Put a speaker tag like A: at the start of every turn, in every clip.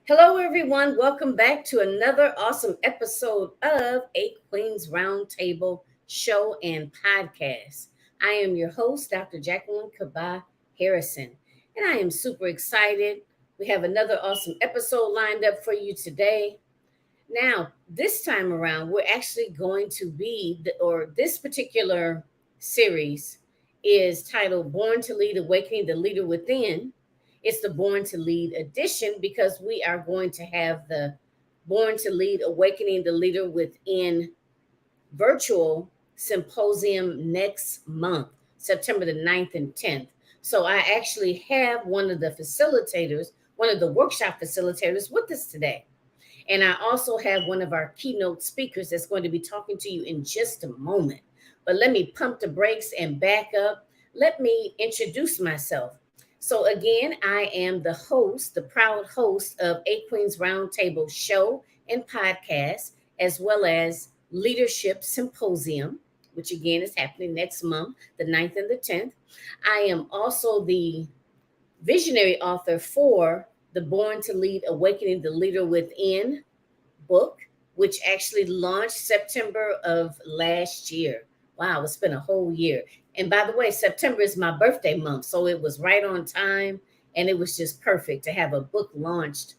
A: Hello, everyone. Welcome back to another awesome episode of A Queen's Roundtable show and podcast. I am your host, Dr. Jacqueline Harrison, and I am super excited. We have another awesome episode lined up for you today. Now, this time around, we're actually going to this particular series is titled Born to Lead Awakening the Leader Within. It's the Born to Lead edition because we are going to have the Born to Lead Awakening the Leader Within virtual symposium next month, September the 9th and 10th. So I actually have one of the workshop facilitators with us today. And I also have one of our keynote speakers that's going to be talking to you in just a moment. But let me pump the brakes and back up. Let me introduce myself. So again, I am the host, the proud host of A Queen's Roundtable show and podcast, as well as Leadership Symposium, which again is happening next month, the 9th and the 10th. I am also the visionary author for the Born to Lead Awakening the Leader Within book, which actually launched September of last year. Wow, it's been a whole year. And by the way, September is my birthday month, so it was right on time, and it was just perfect to have a book launched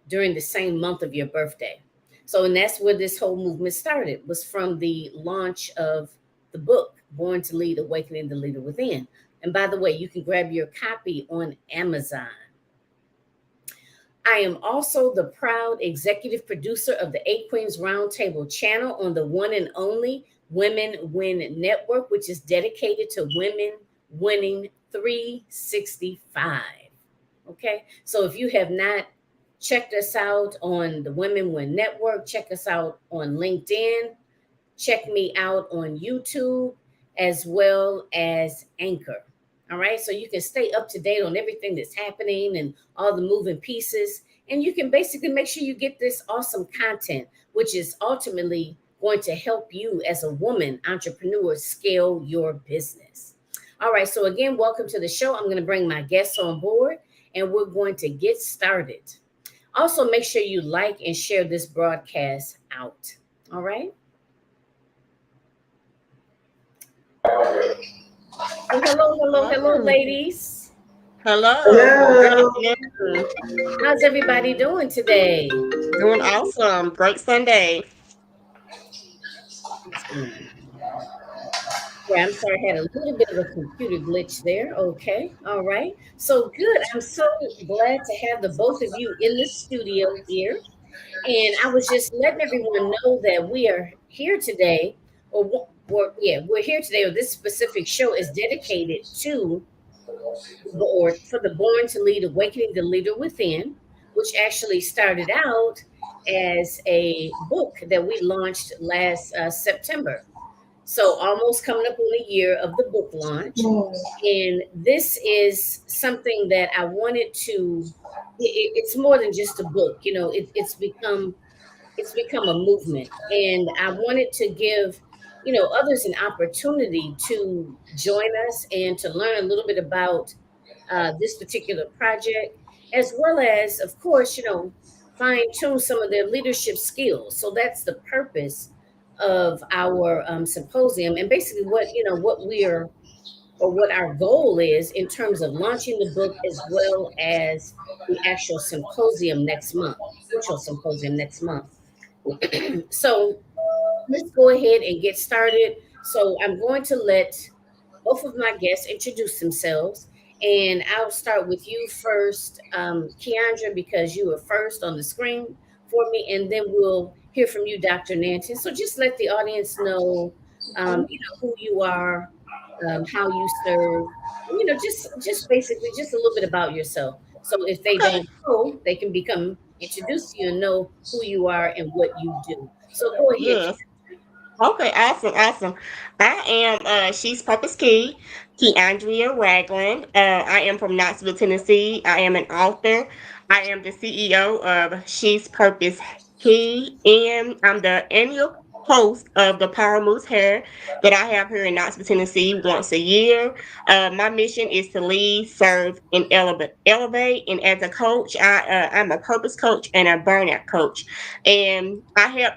A: during the same month of your birthday. So, and that's where this whole movement started, was from the launch of the book, Born to Lead, Awakening the Leader Within. And by the way, you can grab your copy on Amazon. I am also the proud executive producer of the A Queen's Roundtable channel on the one and only Women Win Network, which is dedicated to women winning 365. Okay, so if you have not checked us out on the Women Win Network, check us out on LinkedIn, check me out on YouTube, as well as Anchor. All right, so you can stay up to date on everything that's happening and all the moving pieces. And you can basically make sure you get this awesome content, which is ultimately going to help you as a woman entrepreneur scale your business. All right, so again, welcome to the show. I'm going to bring my guests on board and we're going to get started. Also, make sure you like and share this broadcast out. All right. Hello, ladies.
B: Hello.
A: How's everybody doing today?
B: Doing awesome. Great Sunday.
A: Yeah, I'm sorry, I had a little bit of a computer glitch there. Okay, all right. So good. I'm so glad to have the both of you in the studio here. And I was just letting everyone know that we are here today, we're here today, or this specific show is dedicated to the Born to Lead, Awakening the Leader Within, which actually started out as a book that we launched last September. So almost coming up on a year of the book launch. And this is something that I wanted to, it's more than just a book, it's become a movement. And I wanted to give, others an opportunity to join us and to learn a little bit about this particular project, as well as, of course, fine tune some of their leadership skills. So that's the purpose of our symposium, and basically what our goal is in terms of launching the book, as well as the actual symposium next month, virtual symposium next month. So let's go ahead and get started. So I'm going to let both of my guests introduce themselves. And I'll start with you first, Keiaundria, because you were first on the screen for me, and then we'll hear from you, Dr. Nanton. So just let the audience know, who you are, how you serve, just basically just a little bit about yourself. So if they don't know, they can become introduced to you and know who you are and what you do. So go ahead.
B: Yes. Okay, awesome. I am She's Purpose Key, Keiaundria Ragland. I am from Knoxville, Tennessee. I am an author. I am the CEO of She's Purpose Key, and I'm the annual host of the Powerhouse Hair that I have here in Knoxville, Tennessee, once a year. My mission is to lead, serve, and elevate. And as a coach, I'm a purpose coach and a burnout coach, and I help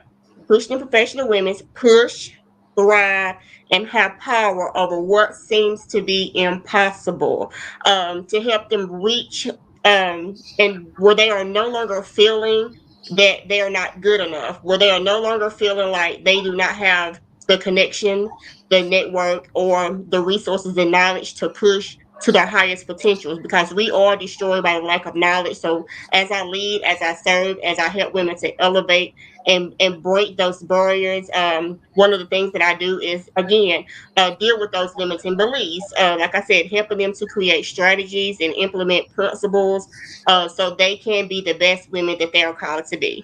B: Christian professional women push, thrive, and have power over what seems to be impossible. To help them reach and where they are no longer feeling that they are not good enough, where they are no longer feeling like they do not have the connection, the network, or the resources and knowledge to push to their highest potentials, because we are destroyed by the lack of knowledge. So as I lead, as I serve, as I help women to elevate and break those barriers, one of the things that I do is, again, deal with those limiting beliefs. Like I said, helping them to create strategies and implement principles so they can be the best women that they are called to be.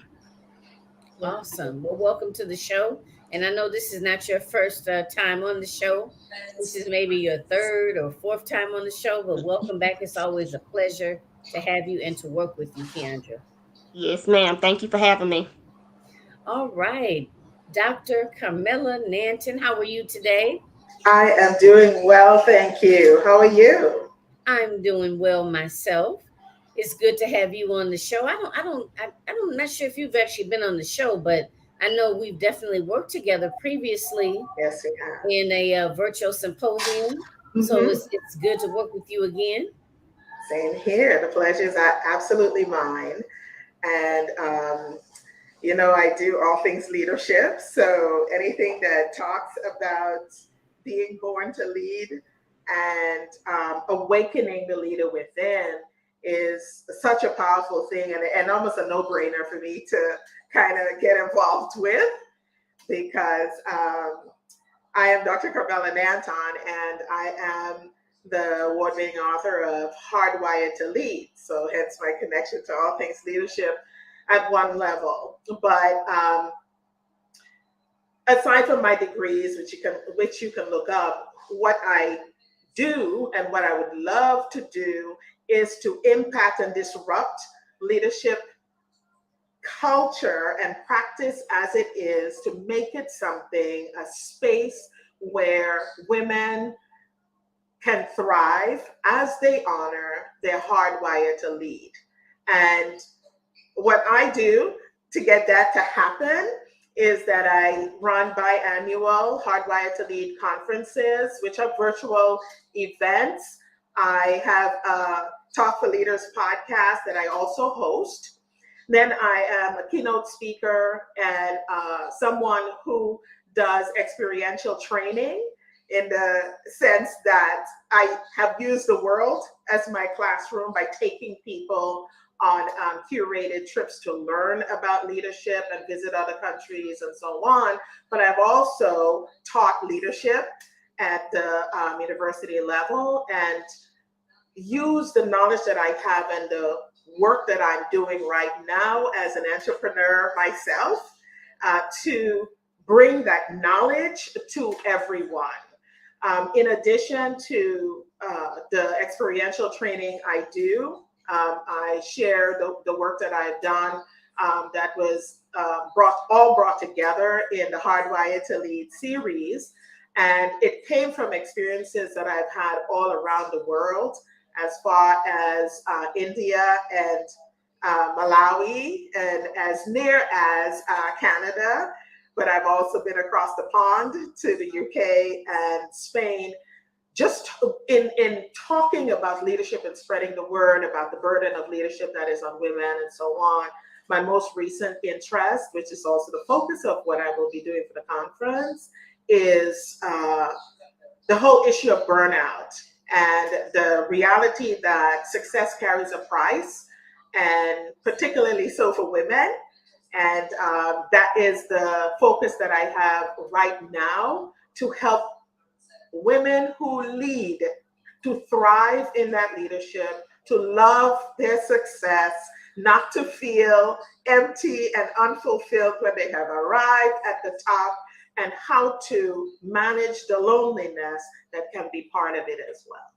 A: Awesome. Well, welcome to the show. And I know this is not your first time on the show. This is maybe your third or fourth time on the show, but welcome back. It's always a pleasure to have you and to work with you, Keiaundria.
B: Yes, ma'am. Thank you for having me.
A: All right. Dr. Carmela Nanton, how are you today?
C: I am doing well, thank you. How are you?
A: I'm doing well myself. It's good to have you on the show. I'm not sure if you've actually been on the show, but I know we've definitely worked together previously
C: Yes, we have.
A: in a virtual symposium. So
C: Hmm.
A: it's good to work with you again.
C: Same here. The pleasure is absolutely mine. And, I do all things leadership. So anything that talks about being born to lead and awakening the leader within is such a powerful thing and almost a no brainer for me to kind of get involved with because I am Dr. Carmela Nanton, and I am the award-winning author of Hardwired to Lead. So, hence my connection to all things leadership at one level. But aside from my degrees, which you can look up, what I do and what I would love to do is to impact and disrupt leadership culture and practice as it is to make it something, a space where women can thrive as they honor their hardwired to lead. And what I do to get that to happen is that I run biannual Hardwired to Lead conferences, which are virtual events. I have a Talk for Leaders podcast that I also host. Then I am a keynote speaker and someone who does experiential training in the sense that I have used the world as my classroom by taking people on curated trips to learn about leadership and visit other countries and so on. But I've also taught leadership at the university level and use the knowledge that I have and the work that I'm doing right now as an entrepreneur myself to bring that knowledge to everyone. In addition to the experiential training I do, I share the work that I've done that was brought together in the Hardwired to Lead series. And it came from experiences that I've had all around the world, as far as India and Malawi, and as near as Canada. But I've also been across the pond to the UK and Spain, just in talking about leadership and spreading the word about the burden of leadership that is on women and so on. My most recent interest, which is also the focus of what I will be doing for the conference, is the whole issue of burnout and the reality that success carries a price, and particularly so for women. And that is the focus that I have right now to help women who lead to thrive in that leadership, to love their success, not to feel empty and unfulfilled when they have arrived at the top, and how to manage the loneliness that can be part of it as well.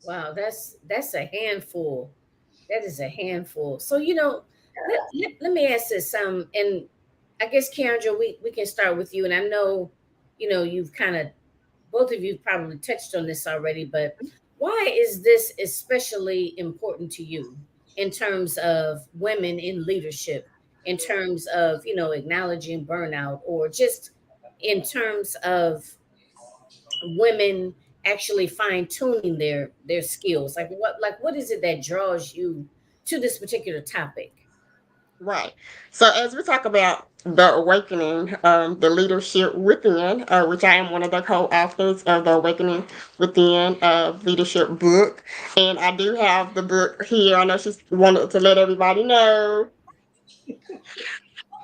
A: Wow, that's a handful. That is a handful. So let me ask this. And I guess Keiaundria, we can start with you. And I know, you've kind of both of you probably touched on this already, but why is this especially important to you in terms of women in leadership, in terms of, acknowledging burnout, or just in terms of women actually fine tuning their skills? Like what is it that draws you to this particular topic?
B: Right. So as we talk about the awakening, the leadership within, which I am one of the co-authors of the Awakening Within leadership book, and I do have the book here. I know she's wanted to let everybody know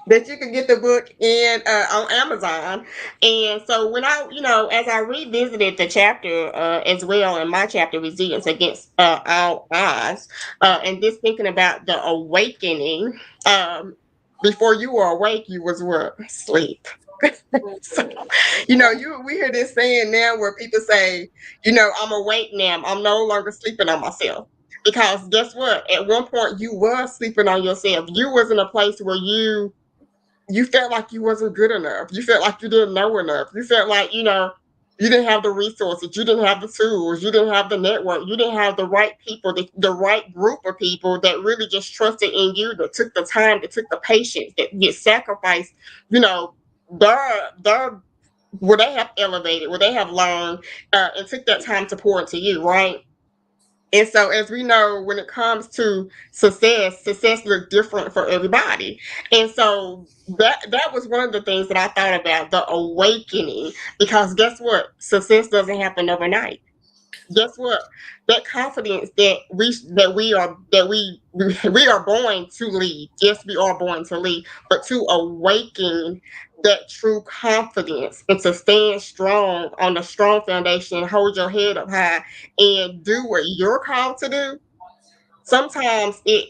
B: that you can get the book in on Amazon. And so when as I revisited the chapter as well, in my chapter, Resilience Against All Odds, and just thinking about the awakening, before you were awake, you was what? Sleep. So, we hear this saying now where people say, I'm awake now. I'm no longer sleeping on myself. Because guess what? At one point you were sleeping on yourself. You was in a place where you felt like you wasn't good enough. You felt like you didn't know enough. You felt like, you didn't have the resources, you didn't have the tools, you didn't have the network, you didn't have the right people, the right group of people that really just trusted in you, that took the time, that took the patience, that you sacrificed, you know, their where they have elevated, where they have learned, and took that time to pour into you, right? And so, as we know, when it comes to success looks different for everybody. And so that was one of the things that I thought about, the awakening, because guess what? Success doesn't happen overnight. Guess what? That confidence that we are born to lead. Yes, we are born to lead, but to awaken that true confidence and to stand strong on a strong foundation, hold your head up high, and do what you're called to do. Sometimes it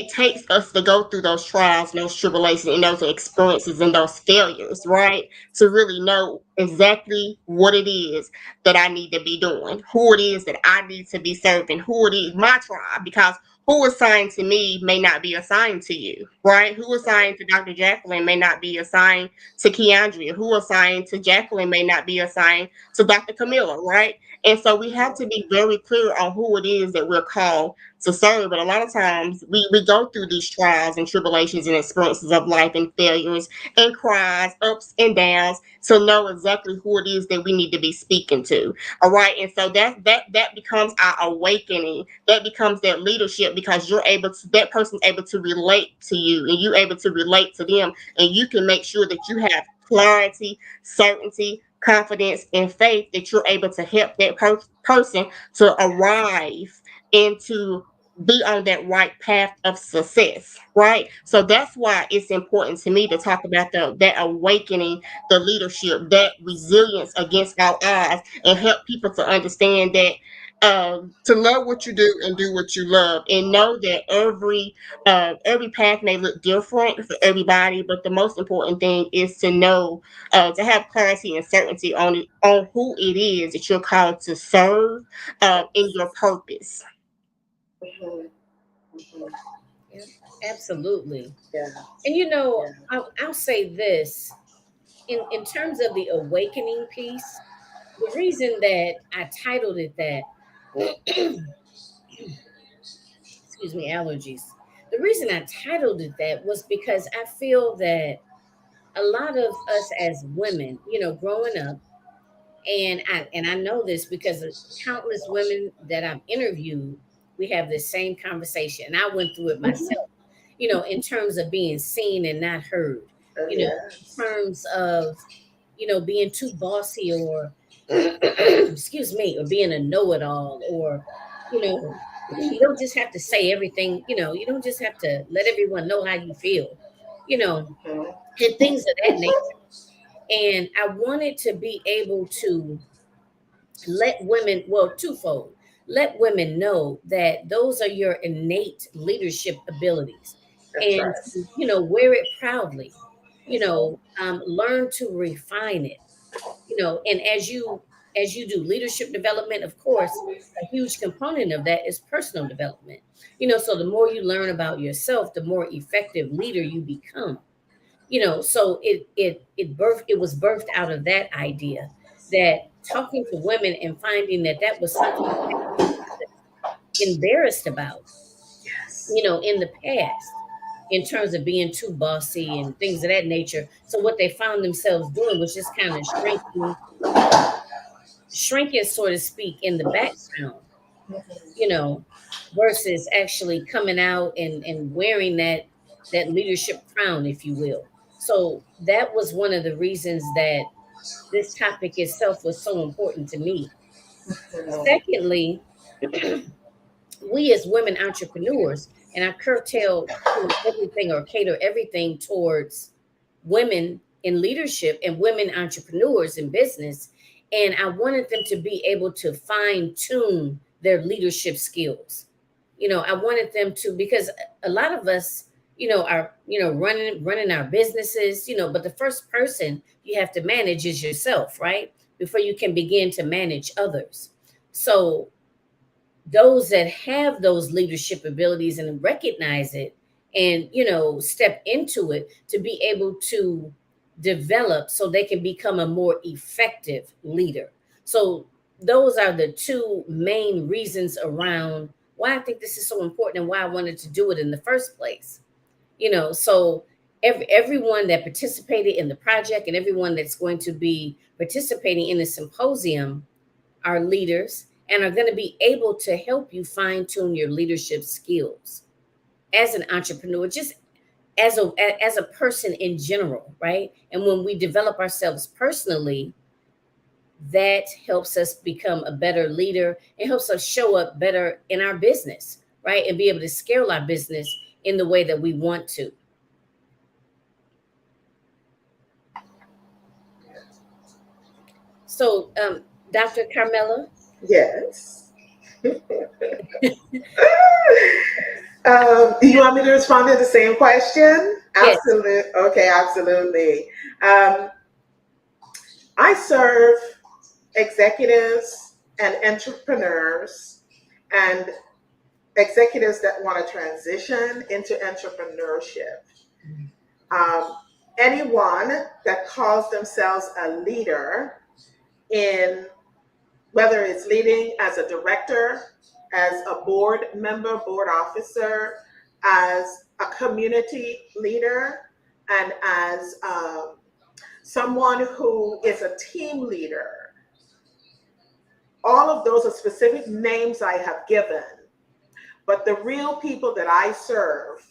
B: takes us to go through those trials and those tribulations and those experiences and those failures, right? To really know exactly what it is that I need to be doing, who it is that I need to be serving, who it is, my tribe, because who assigned to me may not be assigned to you, right? Who assigned to Dr. Jacqueline may not be assigned to Keiaundria. Who assigned to Jacqueline may not be assigned to Dr. Camilla, right? And so we have to be very clear on who it is that we're called to serve. But a lot of times we go through these trials and tribulations and experiences of life and failures and cries, ups and downs, to know exactly who it is that we need to be speaking to. All right. And so that becomes our awakening. That becomes that leadership, because that person's able to relate to you and you're able to relate to them. And you can make sure that you have clarity, certainty, confidence, and faith that you're able to help that person to arrive into be on that right path of success, right? So that's why it's important to me to talk about that awakening, the leadership, that resilience against our odds, and help people to understand that, to love what you do and do what you love, and know that every path may look different for everybody, but the most important thing is to know, to have clarity and certainty on who it is that you're called to serve, in your purpose.
C: Mhm. Mhm.
A: Yeah, absolutely.
C: Yeah.
A: And
C: Yeah.
A: I'll say this in terms of the awakening piece. The reason that I titled it that, excuse me, allergies. The reason I titled it that was because I feel that a lot of us as women, growing up, and I know this because of countless women that I've interviewed, we have this same conversation. And I went through it
C: Mhm.
A: myself, in terms of being seen and not heard,
C: Oh,
A: in
C: yes.
A: terms of, being too bossy, or excuse me, or being a know-it-all, or, you don't just have to say everything, you don't just have to let everyone know how you feel, you know,
C: Mhm.
A: and things of that nature. And I wanted to be able to let women, well, twofold, let women know that those are your innate leadership abilities,
C: That's
A: and
C: right.
A: wear it proudly, learn to refine it, and as you as you do leadership development, of course, a huge component of that is personal development. So the more you learn about yourself, the more effective leader you become. So it was birthed out of that idea, that talking to women and finding that that was something that they were embarrassed about,
C: Yes.
A: in the past, in terms of being too bossy and things of that nature. So what they found themselves doing was just kind of shrinking, so to speak, in the background, you know, versus actually coming out and wearing that leadership crown, if you will. So that was one of the reasons that this topic itself was so important to me. Secondly, we as women entrepreneurs, and I curtail everything or cater everything towards women in leadership and women entrepreneurs in business. And I wanted them to be able to fine tune their leadership skills. I wanted them to, because a lot of us, are, running our businesses, but the first person you have to manage is yourself, right? Before you can begin to manage others. So those that have those leadership abilities and recognize it and step into it to be able to develop so they can become a more effective leader. So those are the two main reasons around why I think this is so important and why I wanted to do it in the first place. So everyone that participated in the project and everyone that's going to be participating in the symposium are leaders and are going to be able to help you fine tune your leadership skills as an entrepreneur, just as a person in general, right? And when we develop ourselves personally, that helps us become a better leader. It helps us show up better in our business, right? And be able to scale our business in the way that we want to. So, Dr. Carmela,
C: Yes. Do you want me to respond to the same question?
A: yes.
C: Absolutely. Okay, absolutely. Um, I serve executives and entrepreneurs and executives that want to transition into entrepreneurship. Um, Anyone that calls themselves a leader in whether it's leading as a director, as a board member, board officer, as a community leader, and as someone who is a team leader. All of those are specific names I have given, but the real people that I serve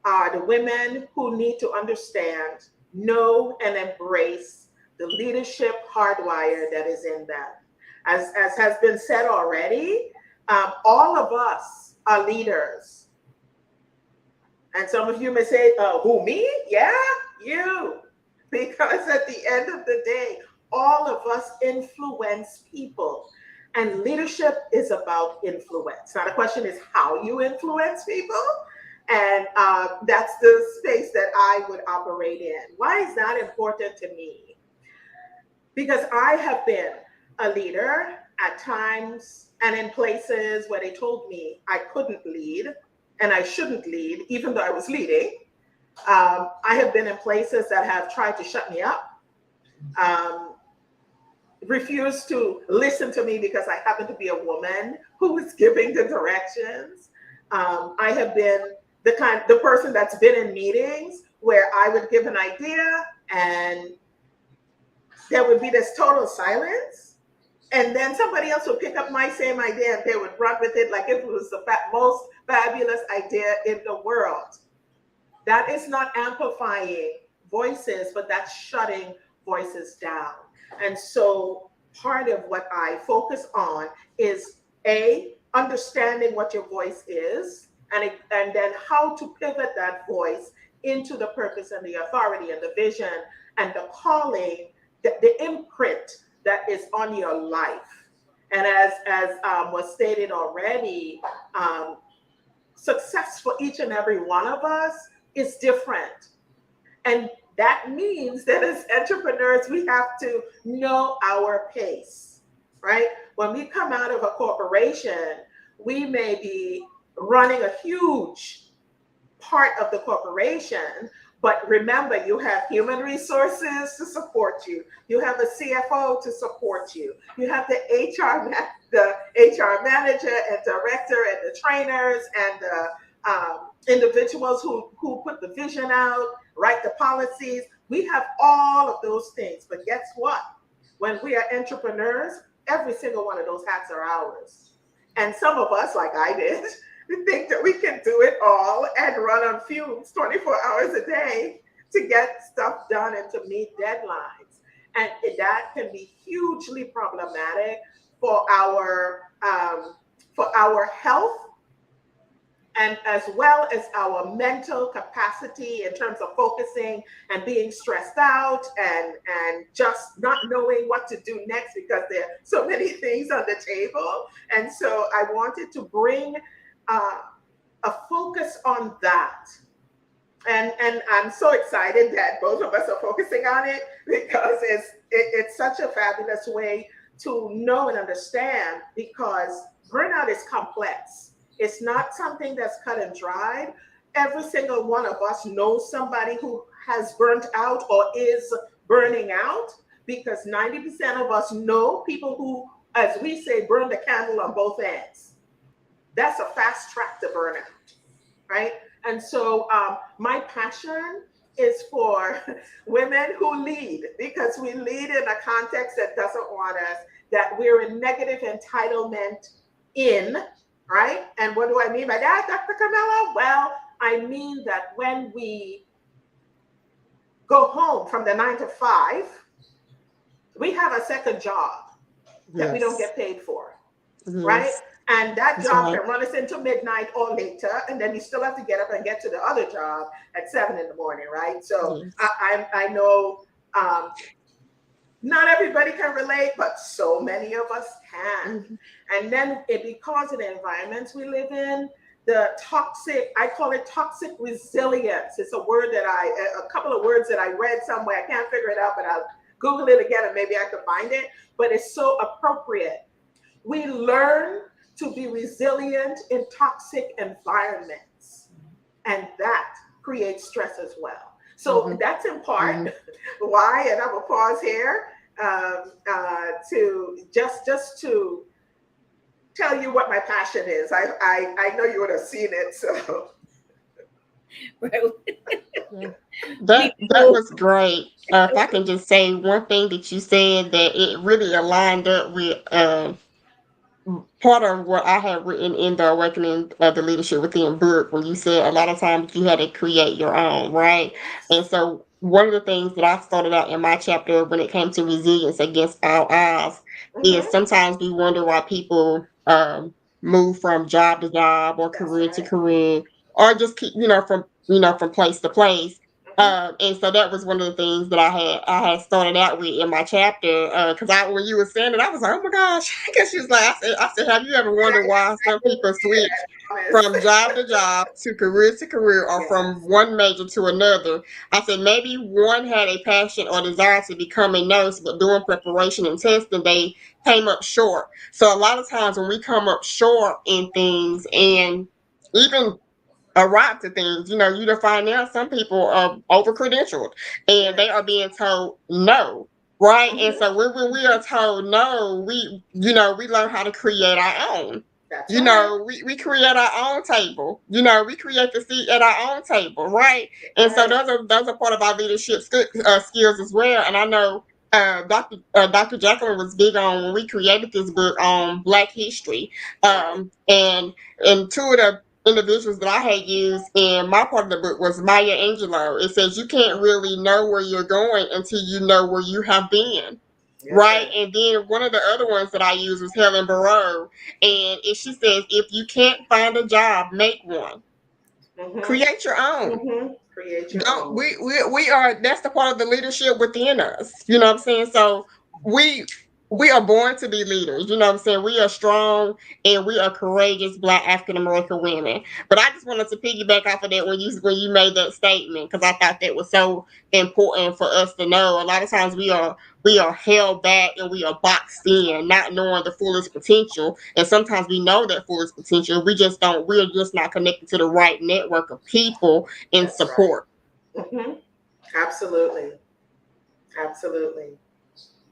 C: are the women who need to understand, know, and embrace the leadership hardwire that is in them. As has been said already, all of us are leaders. And some of you may say, who, me? Yeah, you. Because at the end of the day, all of us influence people. And leadership is about influence. Now, the question is how you influence people. And that's the space that I would operate in. Why is that important to me? Because I have been a leader at times and in places where they told me I couldn't lead and I shouldn't lead, even though I was leading. I have been in places that have tried to shut me up, refused to listen to me because I happen to be a woman who was giving the directions. I have been the person that's been in meetings where I would give an idea and there would be this total silence. And then somebody else would pick up my same idea and they would run with it like it was the most fabulous idea in the world. That is not amplifying voices, but that's shutting voices down. And so part of what I focus on is understanding what your voice is, and then how to pivot that voice into the purpose and the authority and the vision and the calling, the imprint that is on your life. And as was stated already, success for each and every one of us is different. And that means that as entrepreneurs, we have to know our pace. right? When we come out of a corporation, we may be running a huge part of the corporation, but remember, you have human resources to support you. You have a CFO to support you. You have the HR manager and director and the trainers and the individuals who put the vision out, write the policies. We have all of those things. But guess what? When we are entrepreneurs, every single one of those hats are ours. And some of us, like I did, we think that we can do it all and run on fumes 24 hours a day to get stuff done and to meet deadlines. And that can be hugely problematic for our health, and as well as our mental capacity in terms of focusing and being stressed out and just not knowing what to do next because there are so many things on the table. And so I wanted to bring a focus on that. And I'm so excited that both of us are focusing on it because it's such a fabulous way to know and understand, because burnout is complex. It's not something that's cut and dried. Every single one of us knows somebody who has burnt out or is burning out, because 90% of us know people who, as we say, burn the candle on both ends. That's a fast track to burnout, right? And so my passion is for women who lead, because we lead in a context that doesn't want us, that we're in negative entitlement in, right? And what do I mean by that, Dr. Carmela? Well, I mean that when we go home from the 9 to 5, we have a second job that we don't get paid for, right? And that job can run us into midnight or later, and then you still have to get up and get to the other job at 7 in the morning, right? So I know not everybody can relate, but so many of us can. And then because of the environments we live in, the toxic, I call it toxic resilience. It's a word that a couple of words that I read somewhere. I can't figure it out, but I'll Google it again and maybe I can find it. But it's so appropriate. We learn to be resilient in toxic environments, and that creates stress as well. So that's in part why, and I'm gonna pause here to just to tell you what my passion is. I know you would have seen it, so.
B: That was great. If I can just say one thing that you said, that it really aligned up with part of what I have written in the Awakening of the Leadership Within book, when you said a lot of times you had to create your own, right? And so one of the things that I started out in my chapter when it came to resilience against all odds is sometimes we wonder why people move from job to job or career to career, or just keep, from place to place. And so that was one of the things that I had started out with in my chapter, because when you were saying it, I was like, oh my gosh. Because she was like, I said, have you ever wondered why some people switch from job to career, or from one major to another? I said maybe one had a passion or desire to become a nurse, but doing preparation and testing, they came up short. So a lot of times when we come up short in things, and even arrive to things, you find out some people are over credentialed and they are being told no, right? And so when we are told no, we learn how to create our own. We create our own table. We create the seat at our own table, right? And so those are part of our leadership skills as well. And I know Dr. Jacqueline was big on, when we created this book on Black history, and two of the individuals that I had used in my part of the book was Maya Angelou. It says you can't really know where you're going until you know where you have been. Right. And then one of the other ones that I used was Helen Barrow. And she says, if you can't find a job, make one. Create your own.
C: Create your own.
B: We are, that's the part of the leadership within us. You know what I'm saying? So we we are born to be leaders. You know what I'm saying? We are strong and we are courageous Black African American women. But I just wanted to piggyback off of that when you made that statement, because I thought that was so important for us to know. A lot of times we are held back and we are boxed in, not knowing the fullest potential. And sometimes we know that fullest potential. We're just not connected to the right network of people and
C: That's right.
B: support.
C: Absolutely. Absolutely.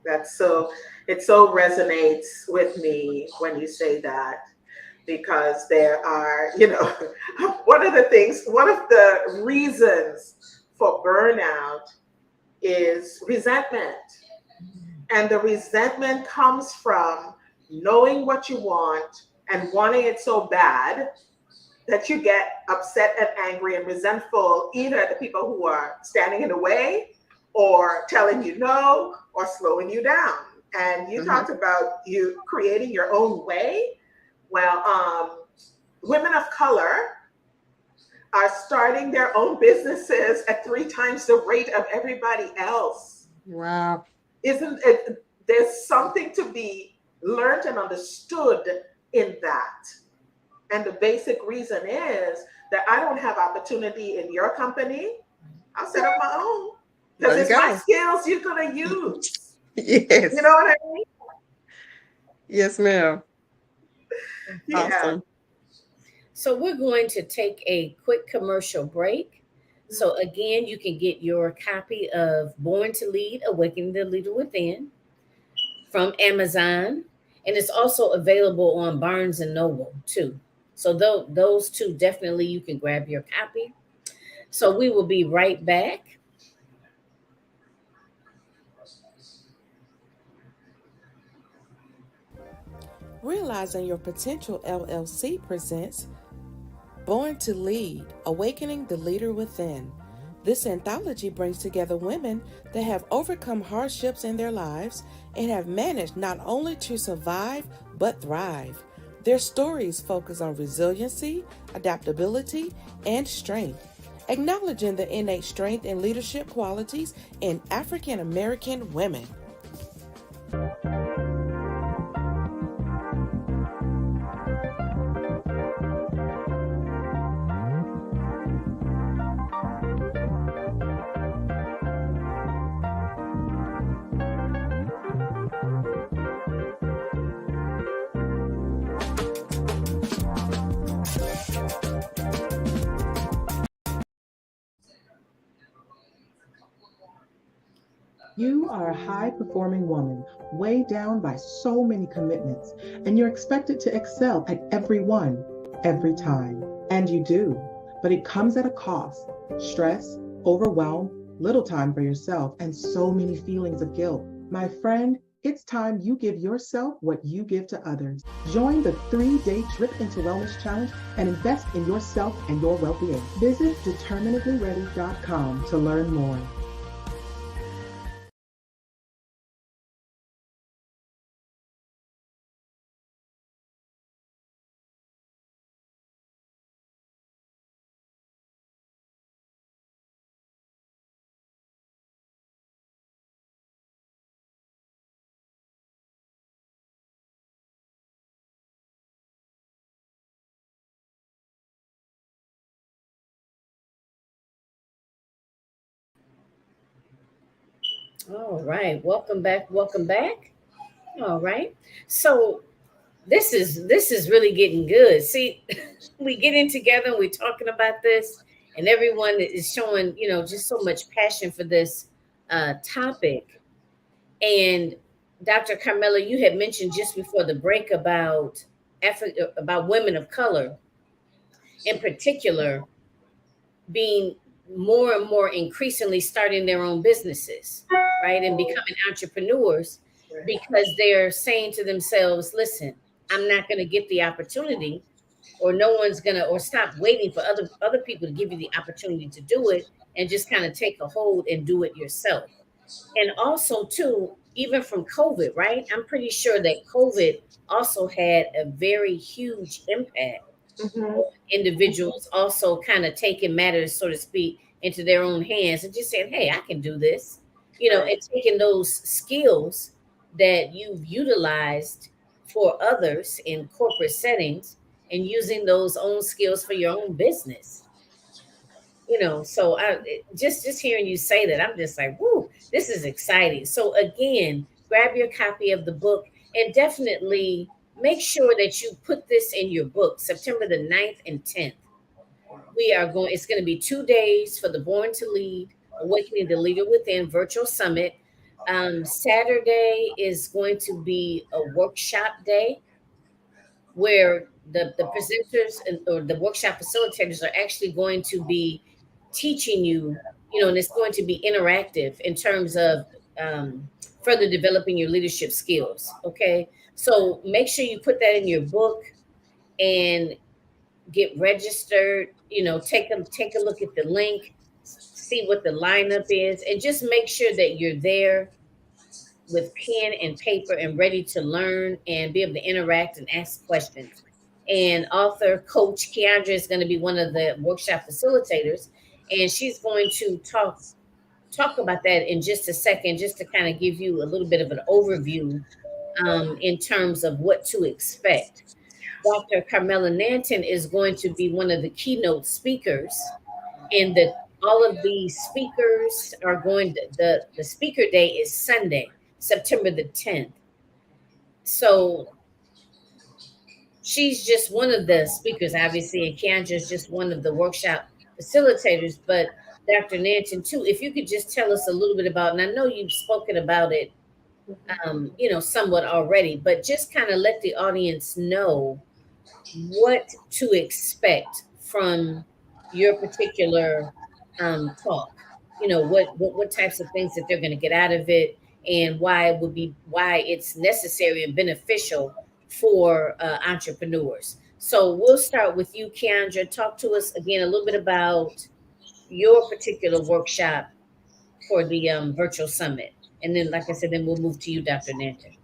C: That's so, it so resonates with me when you say that, because there are, one of the reasons for burnout is resentment. And the resentment comes from knowing what you want and wanting it so bad that you get upset and angry and resentful either at the people who are standing in the way or telling you no or slowing you down. And you
B: Mm-hmm.
C: talked about you creating your own way. Well, women of color are starting their own businesses at 3 times the rate of everybody else.
B: Wow.
C: Isn't it? There's something to be learned and understood in that. And the basic reason is that I don't have opportunity in your company. I'll set up my own because
B: There you
C: it's my
B: go.
C: skills you're going to use. You know
B: Yes.
C: what I mean?
B: Yes, ma'am.
C: Yeah.
B: Awesome.
A: So we're going to take a quick commercial break. So again, you can get your copy of Born to Lead, Awakening the Leader Within from Amazon. And it's also available on Barnes and Noble too. So those two, definitely you can grab your copy. So we will be right back.
D: Realizing Your Potential LLC presents Born to Lead, Awakening the Leader Within. This anthology brings together women that have overcome hardships in their lives and have managed not only to survive but thrive. Their stories focus on resiliency, adaptability, and strength, acknowledging the innate strength and leadership qualities in African American women.
E: You are a high performing woman, weighed down by so many commitments, and you're expected to excel at every one, every time. And you do, but it comes at a cost: stress, overwhelm, little time for yourself, and so many feelings of guilt. My friend, it's time you give yourself what you give to others. Join the 3-day Drip into Wellness Challenge and invest in yourself and your well being. Visit determinedlyready.com to learn more.
A: All right. Welcome back. Welcome back. All right. So this is really getting good. See, we get in together and we're talking about this, and everyone is showing, just so much passion for this topic. And Dr. Carmela, you had mentioned just before the break about about women of color in particular being more and more increasingly starting their own businesses, right? And becoming entrepreneurs
C: Right.
A: because they're saying to themselves, listen, I'm not going to get the opportunity, or no one's going to, or stop waiting for other people to give you the opportunity to do it, and just kind of take a hold and do it yourself. And also too, even from COVID, right? I'm pretty sure that COVID also had a very huge impact,
C: Mm-hmm.
A: individuals also kind of taking matters, so to speak, into their own hands and just saying, hey, I can do this,
C: Right.
A: and taking those skills, that you've utilized for others in corporate settings and using those own skills for your own business. So just hearing you say that, I'm just like, whoo, this is exciting. So again, grab your copy of the book and definitely make sure that you put this in your book. September the 9th and 10th, it's going to be 2 days for the Born to Lead, Awakening the Leader Within virtual summit. Saturday is going to be a workshop day where the presenters or the workshop facilitators are actually going to be teaching you, and it's going to be interactive in terms of further developing your leadership skills. Okay. So make sure you put that in your book and get registered, take a look at the link, see what the lineup is, and just make sure that you're there with pen and paper and ready to learn and be able to interact and ask questions. And author coach Keiaundria is going to be one of the workshop facilitators, and she's going to talk about that in just a second, just to kind of give you a little bit of an overview in terms of what to expect. Dr. Carmela Nanton is going to be one of the keynote speakers, and all of the speakers are the speaker day is Sunday, September the 10th. So she's just one of the speakers, obviously, and Keandra is just one of the workshop facilitators. But Dr. Nanton, too, if you could just tell us a little bit about, and I know you've spoken about it, somewhat already, but just kind of let the audience know what to expect from your particular talk. What types of things that they're going to get out of it, and why it's necessary and beneficial for entrepreneurs. So we'll start with you, Keiaundria. Talk to us again a little bit about your particular workshop for the virtual summit, and then, like I said, then we'll move to you, Dr. Nanton.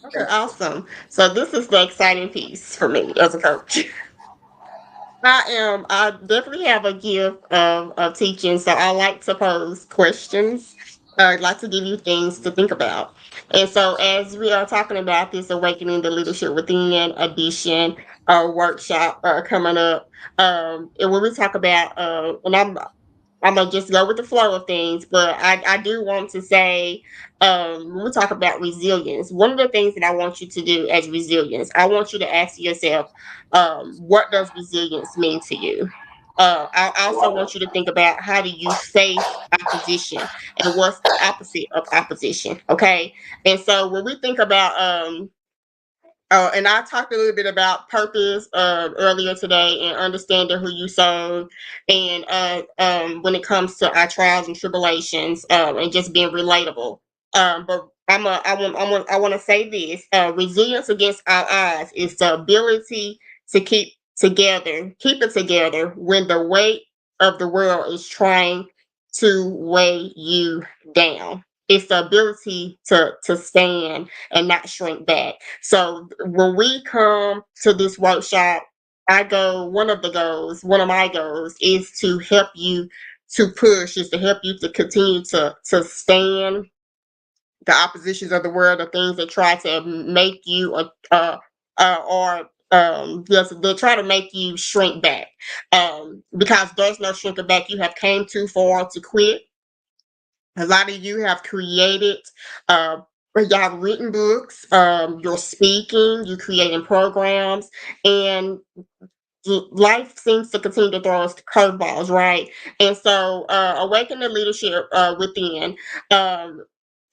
B: Okay, awesome. So this is the exciting piece for me as a coach. I definitely have a gift of teaching, so I like to pose questions. I'd like to give you things to think about. And so as we are talking about this Awakening the Leadership Within edition workshop coming up, and when we talk about, and I'm gonna just go with the flow of things, but I do want to say, when we talk about resilience, one of the things that I want you to do as resilience, I want you to ask yourself, what does resilience mean to you? I also want you to think about, how do you face opposition, and what's the opposite of opposition? Okay, and so when we think about and I talked a little bit about purpose earlier today, and understanding who you serve, and when it comes to our trials and tribulations, and just being relatable. But I want to say this: resilience against our odds is the ability to keep it together when the weight of the world is trying to weigh you down. It's the ability to stand and not shrink back. So when we come to this workshop, one of my goals is to help you to push, is to help you to continue to stand the oppositions of the world, the things that try to make you or yes, they try to make you shrink back. Because there's no shrinking back. You have came too far to quit. A lot of you have created, uh, you have written books, you're speaking, you're creating programs, and life seems to continue to throw us curveballs, right? And so, awaken the leadership within. Um,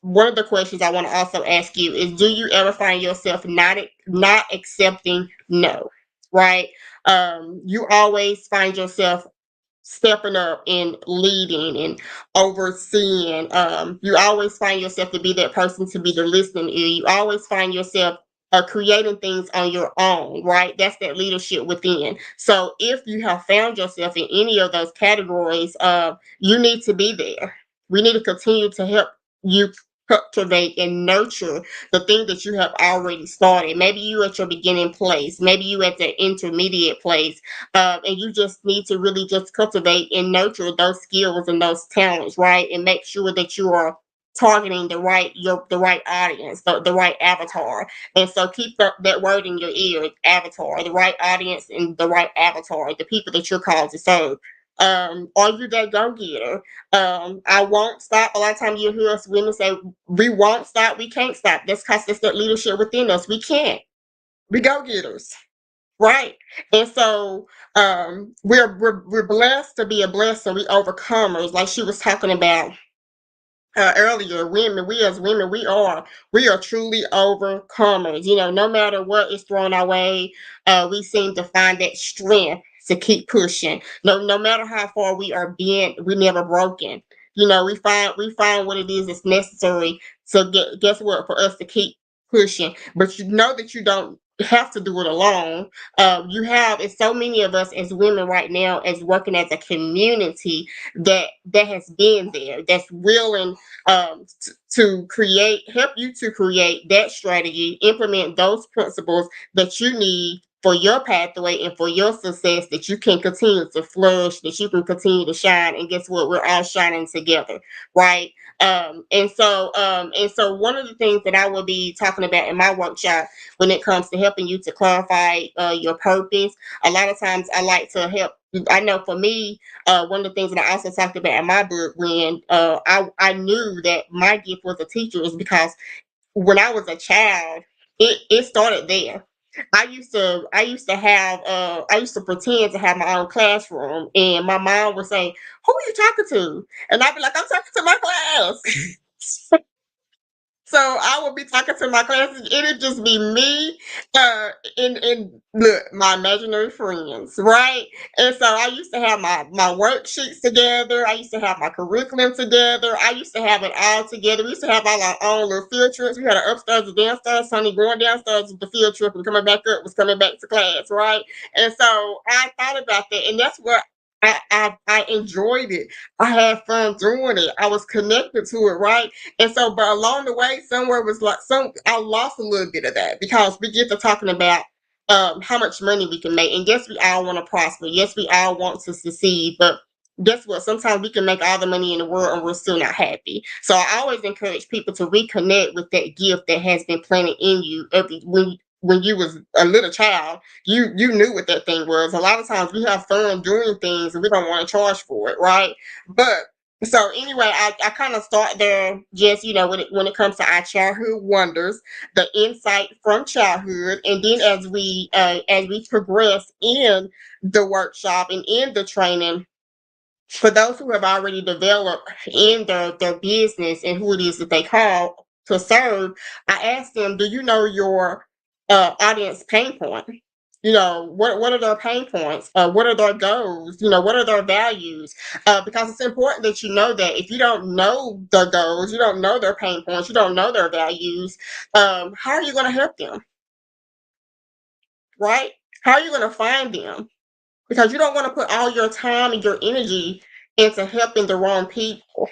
B: One of the questions I want to also ask you is: do you ever find yourself not accepting no? Right? You always find yourself stepping up and leading and overseeing. You always find yourself to be that person, to be the listening ear. You always find yourself creating things on your own, right? That's that leadership within. So if you have found yourself in any of those categories, you need to be there. We need to continue to help you cultivate and nurture the thing that you have already started. Maybe you at your beginning place, maybe you at the intermediate place, and you just need to really just cultivate and nurture those skills and those talents, right? And make sure that you are targeting the right audience, the right avatar. And so keep that word in your ear, avatar, the right audience and the right avatar, the people that you're called to serve. Are you that go-getter? I won't stop. A lot of times you hear us women say, we won't stop, we can't stop. That's because it's that leadership within us. We can't. We go-getters. Right. And so we're blessed to be a blessing. We overcomers, like she was talking about earlier. Women, we as women, we are truly overcomers. No matter what is thrown our way, we seem to find that strength to keep pushing. No matter how far we are bent, we never broken. We find what it is that's necessary to guess what, for us to keep pushing. But you know that you don't have to do it alone. It's so many of us as women right now, as working as a community, that has been there, that's willing to help you to create that strategy, implement those principles that you need for your pathway and for your success, that you can continue to flourish, that you can continue to shine. And guess what? We're all shining together, right? And so one of the things that I will be talking about in my workshop when it comes to helping you to clarify your purpose, a lot of times I like to help. I know for me, one of the things that I also talked about in my book, when I knew that my gift was a teacher, is because when I was a child, it started there. I used to pretend to have my own classroom, and my mom would say, "Who are you talking to?" And I'd be like, "I'm talking to my class." So I would be talking to my classes. It'd just be me, and look, my imaginary friends, right? And so I used to have my worksheets together. I used to have my curriculum together. I used to have it all together. We used to have all our own little field trips. We had an upstairs and downstairs. Sonny going downstairs with the field trip and coming back up was coming back to class, right? And so I thought about that, and that's what I enjoyed it. I had fun doing it. I was connected to it, right? And so, but along the way, somewhere was like I lost a little bit of that, because we get to talking about how much money we can make. And yes, we all want to prosper. Yes, we all want to succeed. But guess what? Sometimes we can make all the money in the world and we're still not happy. So I always encourage people to reconnect with that gift that has been planted in you when you was a little child. You knew what that thing was. A lot of times we have fun doing things and we don't want to charge for it, right? But so anyway, I kind of start there, just when it comes to our childhood wonders, the insight from childhood, and then as we progress in the workshop and in the training, for those who have already developed in their business and who it is that they call to serve, I ask them, do you know your audience pain point? What are their pain points? What are their goals? What are their values? Because it's important that you know that. If you don't know their goals, you don't know their pain points, you don't know their values, how are you going to help them? Right? How are you going to find them? Because you don't want to put all your time and your energy into helping the wrong people.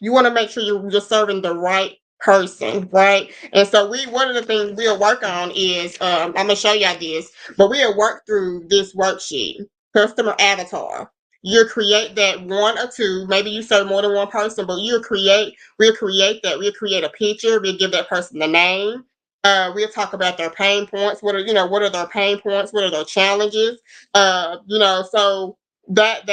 B: You want to make sure you're serving the right person, right? And so one of the things we'll work on is, I'm gonna show y'all this, but we'll work through this worksheet, customer avatar. You'll create that one or two, maybe you serve more than one person, but we'll create that. We'll create a picture, we'll give that person the name. We'll talk about their pain points. What are their pain points? What are their challenges? So that's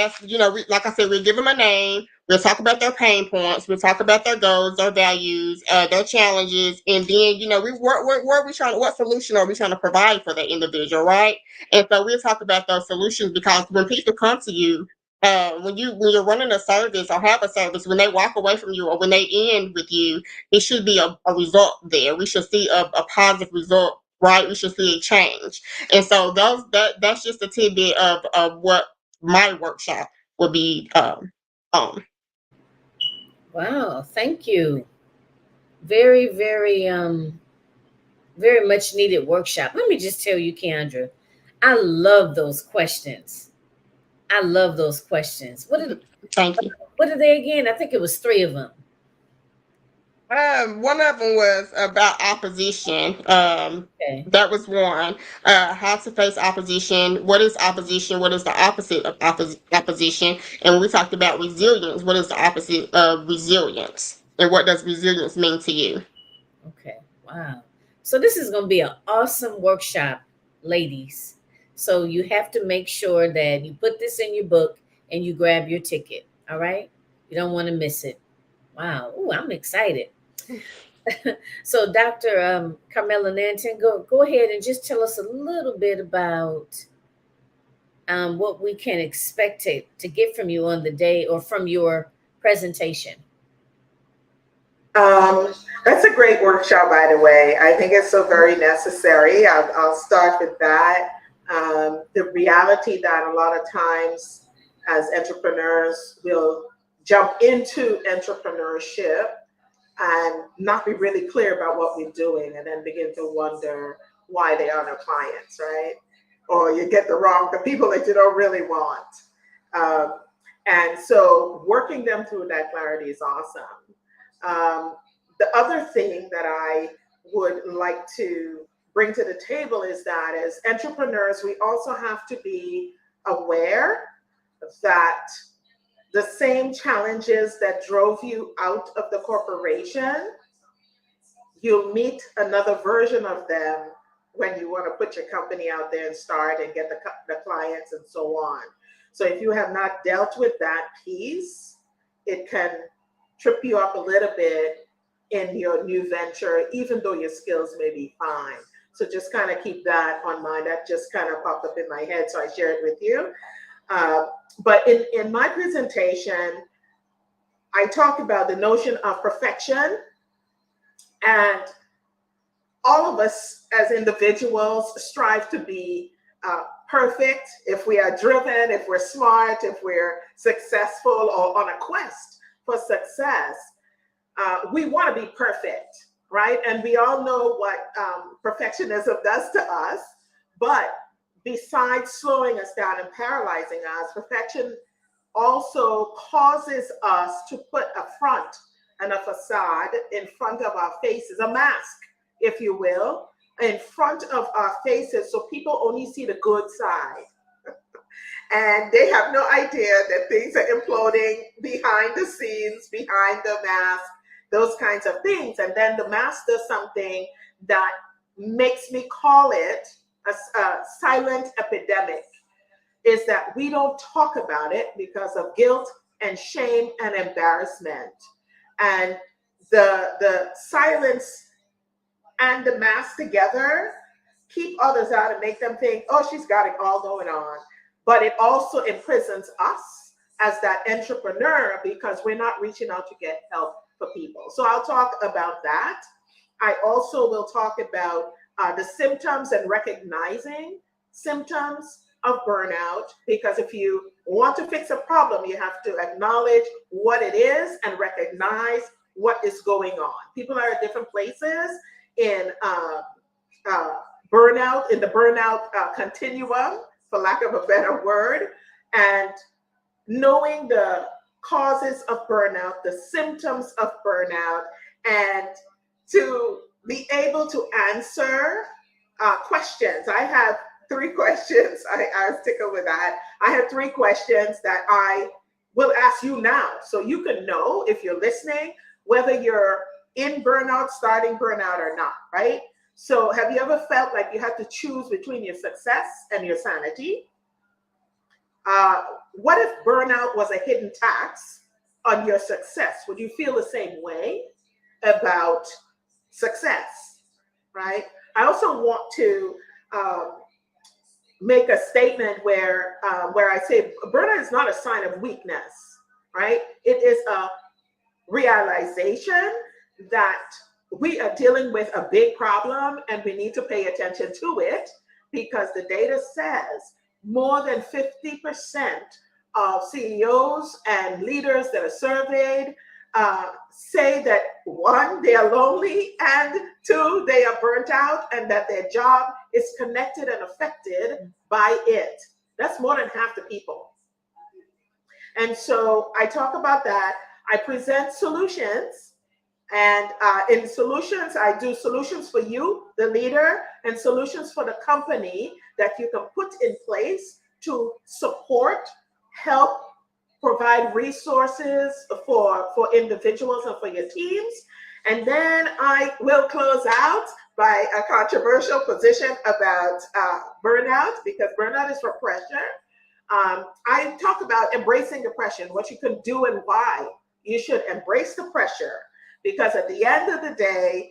B: like I said, we'll give them a name. We'll talk about their pain points. We'll talk about their goals, their values, their challenges, and then what solution are we trying to provide for that individual, right? And so we'll talk about those solutions, because when people come to you, when you're running a service or have a service, when they walk away from you or when they end with you, it should be a result there. We should see a positive result, right? We should see a change. And so that's just a tidbit of what my workshop will be on.
A: Wow, thank you. Very, very, very much needed workshop. Let me just tell you, Keiaundria, I love those questions. I love those questions.
B: Thank you.
A: What are they again? I think it was three of them.
B: One of them was about opposition.
A: Okay.
B: That was one. How to face opposition. What is opposition? What is the opposite of opposition? And we talked about resilience. What is the opposite of resilience? And what does resilience mean to you?
A: Okay. Wow. So this is going to be an awesome workshop, ladies. So you have to make sure that you put this in your book and you grab your ticket. All right. You don't want to miss it. Wow. Ooh, I'm excited. So Dr. Carmela Nanton, go ahead and just tell us a little bit about what we can expect to get from you on the day or from your presentation.
C: That's a great workshop, by the way. I think it's so very necessary. I'll start with that. The reality that a lot of times as entrepreneurs, we'll jump into entrepreneurship and not be really clear about what we're doing and then begin to wonder why they aren't our clients, right? Or you get the people that you don't really want. And so working them through that clarity is awesome. The other thing that I would like to bring to the table is that as entrepreneurs, we also have to be aware that the same challenges that drove you out of the corporation, you'll meet another version of them when you want to put your company out there and start and get the clients and so on. So if you have not dealt with that piece, it can trip you up a little bit in your new venture, even though your skills may be fine. So just kind of keep that on mind. That just kind of popped up in my head, so I share it with you. But in my presentation, I talk about the notion of perfection, and all of us as individuals strive to be perfect. If we are driven, if we're smart, if we're successful or on a quest for success, we want to be perfect, right? And we all know what perfectionism does to us. But besides slowing us down and paralyzing us, perfection also causes us to put a front and a facade in front of our faces, a mask, if you will, in front of our faces, so people only see the good side. And they have no idea that things are imploding behind the scenes, behind the mask, those kinds of things. And then the mask does something that makes me call it a silent epidemic, is that we don't talk about it because of guilt and shame and embarrassment. And the silence and the mask together keep others out and make them think, oh, she's got it all going on. But it also imprisons us as that entrepreneur because we're not reaching out to get help for people. So I'll talk about that. I also will talk about the symptoms and recognizing symptoms of burnout, because if you want to fix a problem, you have to acknowledge what it is and recognize what is going on. People are at different places in burnout, in the burnout continuum, for lack of a better word, and knowing the causes of burnout, the symptoms of burnout, and to be able to answer questions. I have 3 questions. I was tickled with that. I have 3 questions that I will ask you now, so you can know, if you're listening, whether you're in burnout, starting burnout or not, right? So have you ever felt like you had to choose between your success and your sanity? What if burnout was a hidden tax on your success? Would you feel the same way about success, right? I also want to make a statement where I say burnout is not a sign of weakness, right? It is a realization that we are dealing with a big problem and we need to pay attention to it, because the data says more than 50% of CEOs and leaders that are surveyed say that 1, they are lonely, and 2, they are burnt out, and that their job is connected and affected by it. That's more than half the people. And so I talk about that. I present solutions, and in solutions, I do solutions for you, the leader, and solutions for the company that you can put in place to support, help, provide resources for individuals and for your teams. And then I will close out by a controversial position about burnout, because burnout is for pressure. I talk about embracing depression, what you can do and why you should embrace the pressure. Because at the end of the day,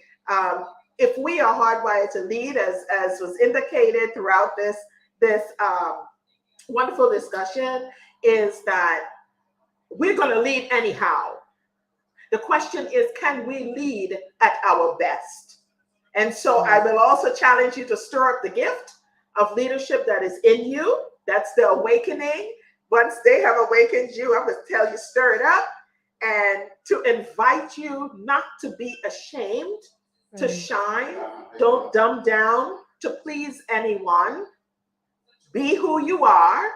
C: if we are hardwired to lead, as was indicated throughout this wonderful discussion, is that we're going to lead anyhow. The question is, can we lead at our best? And so I will also challenge you to stir up the gift of leadership that is in you. That's the awakening. Once they have awakened you, I'm going to tell you, stir it up, and to invite you not to be ashamed, to shine. Don't dumb down to please anyone. Be who you are,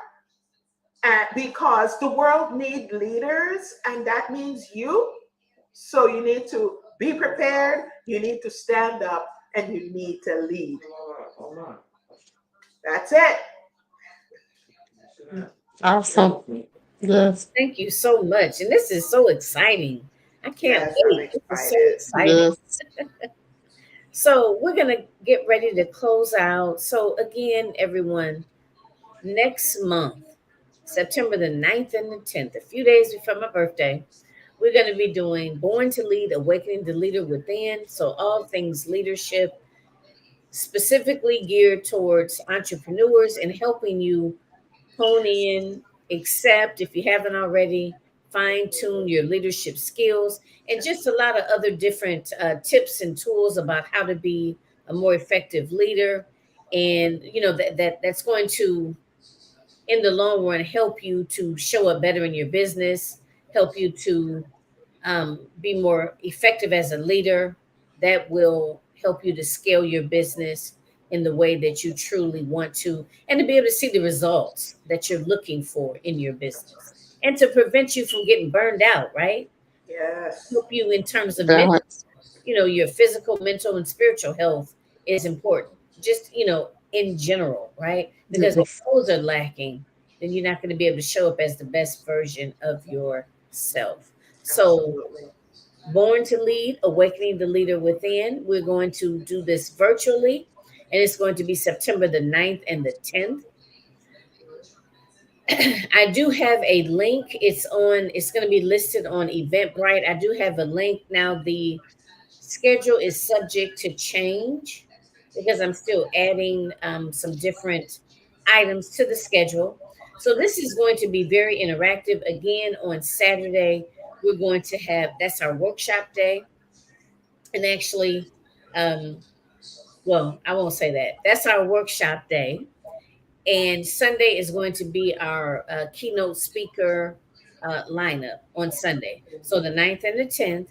C: and because the world needs leaders, and that means you. So you need to be prepared, you need to stand up, and you need to lead. That's it.
B: Awesome. Yes.
A: Thank you so much. And this is so exciting. I can't
C: Yes, I'm
A: wait. This is so
C: excited.
A: exciting.
B: Yes.
A: So we're going to get ready to close out. So again, everyone, next month, September the 9th and the 10th, a few days before my birthday, we're going to be doing Born to Lead, Awakening the Leader Within. So all things leadership, specifically geared towards entrepreneurs and helping you hone in, accept, if you haven't already, fine tune your leadership skills, and just a lot of other different tips and tools about how to be a more effective leader. And, you know, that's going to, in the long run, help you to show up better in your business, help you to be more effective as a leader. That will help you to scale your business in the way that you truly want to, and to be able to see the results that you're looking for in your business, and to prevent you from getting burned out, right?
C: Yes,
A: Help you in terms of mental,
B: Balance.
A: your physical, mental, and spiritual health is important. Just, in general, right? Because if
B: Yes.
A: those are lacking, then you're not going to be able to show up as the best version of yourself. So,
C: absolutely.
A: Born to Lead, Awakening the Leader Within. We're going to do this virtually, and it's going to be September the 9th and the 10th. I do have a link. It's going to be listed on Eventbrite. I do have a link. Now, the schedule is subject to change because I'm still adding some different items to the schedule. So, this is going to be very interactive. Again, on Saturday, we're going to have that's our workshop day. And actually, um, well, I won't say that. That's our workshop day. And Sunday is going to be our keynote speaker lineup on Sunday. So the 9th and the 10th.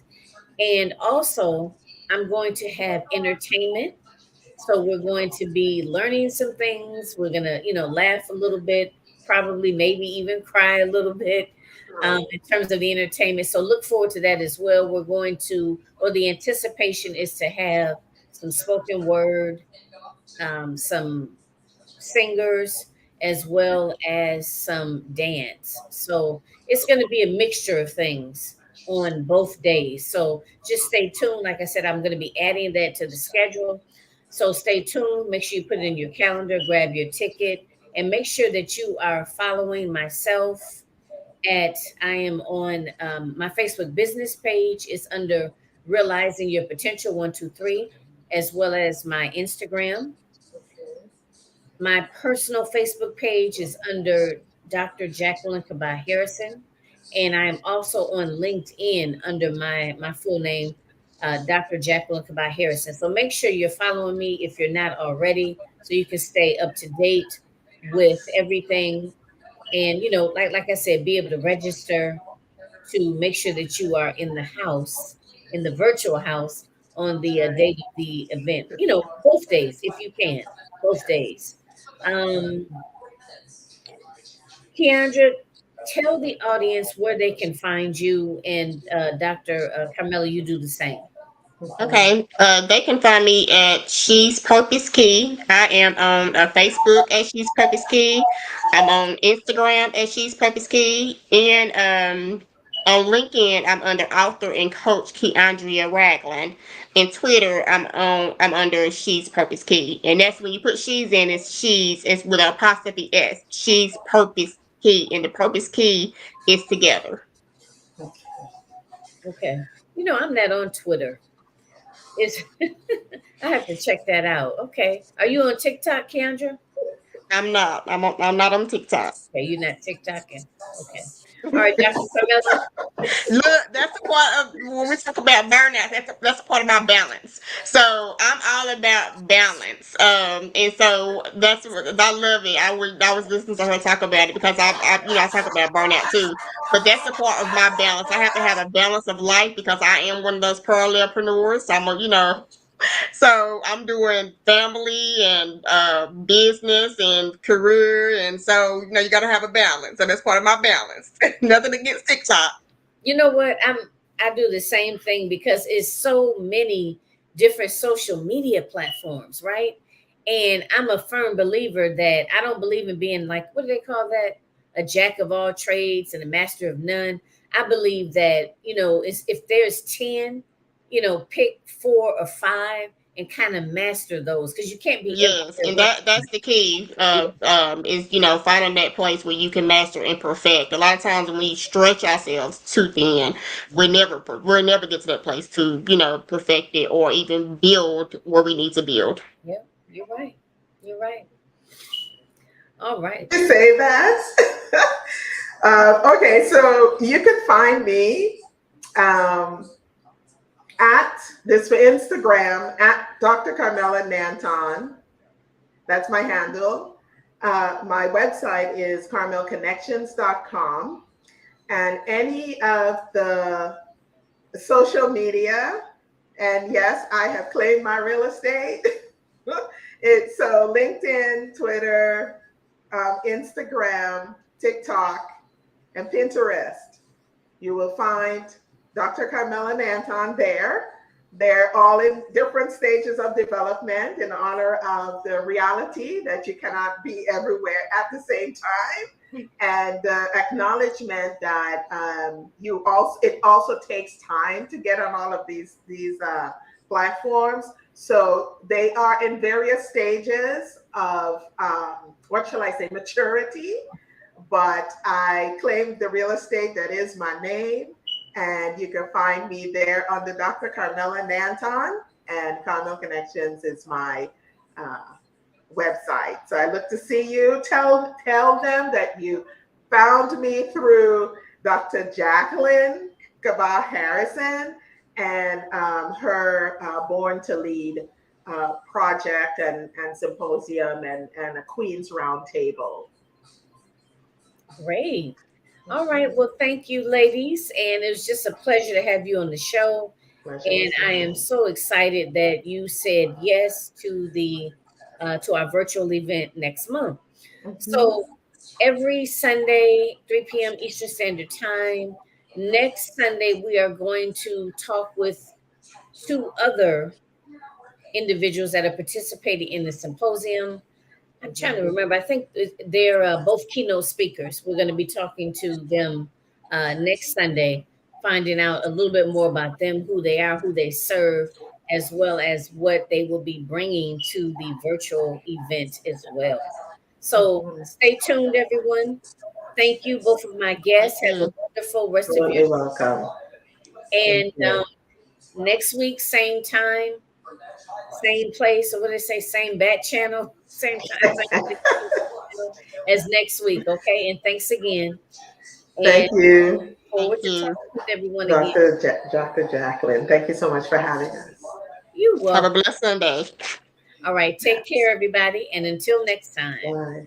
A: And also, I'm going to have entertainment. So we're going to be learning some things. We're going to, laugh a little bit, probably maybe even cry a little bit
C: Right.
A: in terms of the entertainment. So look forward to that as well. We're going to, or the anticipation is to have some spoken word, some singers, as well as some dance. So it's going to be a mixture of things on both days. So just stay tuned. Like I said, I'm going to be adding that to the schedule. So stay tuned. Make sure you put it in your calendar, grab your ticket, and make sure that you are following myself at I am on my Facebook business page is under Realizing Your Potential 123, as well as my Instagram.
C: Okay.
A: My personal Facebook page is under Dr. Jacqueline Kabah Harrison, and I am also on LinkedIn under my full name, Dr. Jacqueline Kabah Harrison. So make sure you're following me if you're not already, so you can stay up to date with everything. And like I said, be able to register to make sure that you are in the house, in the virtual house on the
C: Right.
A: date of the event. Both days if you can, both days. Um, Keandra, tell the audience where they can find you, and Dr. Carmela, you do the same.
B: Okay, they can find me at She's Purpose Key. I am on Facebook at She's Purpose Key. I'm on Instagram at She's Purpose Key, and on LinkedIn I'm under author and coach Keiaundria Ragland. And Twitter I'm under She's Purpose Key, and that's when you put she's in, it's she's, it's with an apostrophe s. She's Purpose Key, and the Purpose Key is together.
A: Okay. You know, I'm not on Twitter. It's I have to check that out. Okay. Are you on TikTok, Kendra?
B: I'm not. I'm not on TikTok.
A: Okay, you're not TikToking. Okay. All right, Dr. Carmela.
B: Look, that's a part of when we talk about burnout. That's a part of my balance. So I'm all about balance. And so that's I love it. I was listening to her talk about it because I talk about burnout too. But that's a part of my balance. I have to have a balance of life because I am one of those parallelpreneurs. So I'm doing family and business and career, and so you got to have a balance. So that's part of my balance. Nothing against TikTok.
A: You know what? I do the same thing because it's so many different social media platforms, right? And I'm a firm believer that I don't believe in being like, what do they call that? A jack of all trades and a master of none. I believe that, if there's 10, pick 4 or 5 and kind of master those because you can't be
B: Yes,
A: everywhere
B: and
A: one
B: that's the key.
A: time.
B: Is finding that place where you can master and perfect. A lot of times when we stretch ourselves too thin, we never get to that place to perfect it or even build where we need to build.
A: Yeah, you're right. You're right. All right.
C: You say that. Okay, so you can find me at this for Instagram at Dr. Carmela Nanton. That's my handle. My website is carmelconnections.com. And any of the social media, and yes, I have claimed my real estate. It's so LinkedIn, Twitter, Instagram, TikTok, and Pinterest. You will find Dr. Carmela Nanton there. They're all in different stages of development in honor of the reality that you cannot be everywhere at the same time, and the acknowledgement that it also takes time to get on all of these platforms. So they are in various stages of what shall I say, maturity. But I claimed the real estate that is my name. And you can find me there under Dr. Carmela Nanton, and Carmel Connections is my website. So I look to see you. Tell them that you found me through Dr. 𝐶𝐿𝐮 Harrison and her Born to Lead project and symposium and a Queen's Roundtable.
A: Great. All right. Well, thank you, ladies. And it was just a pleasure to have you on the show. And I am so excited that you said yes to to our virtual event next month. So every Sunday, 3 p.m. Eastern Standard Time. Next Sunday, we are going to talk with 2 other individuals that are participating in the symposium. I'm trying to remember. I think they're both keynote speakers. We're going to be talking to them next Sunday, finding out a little bit more about them, who they are, who they serve, as well as what they will be bringing to the virtual event as well. So stay tuned, everyone. Thank you, both of my guests. Have a wonderful rest of your
C: You're welcome.
A: And next week, same time, same place. So what did they say? Same bat channel, same time as next week. Okay. And thanks again.
C: Thank
A: And
C: you,
A: forward to talking with everyone again.
C: Dr. 𝐶𝐿𝐮. Thank you so much for having us.
A: You're
B: Have a
A: welcome.
B: blessed Sunday.
A: All right. Take care, everybody. And until next time.
C: Bye.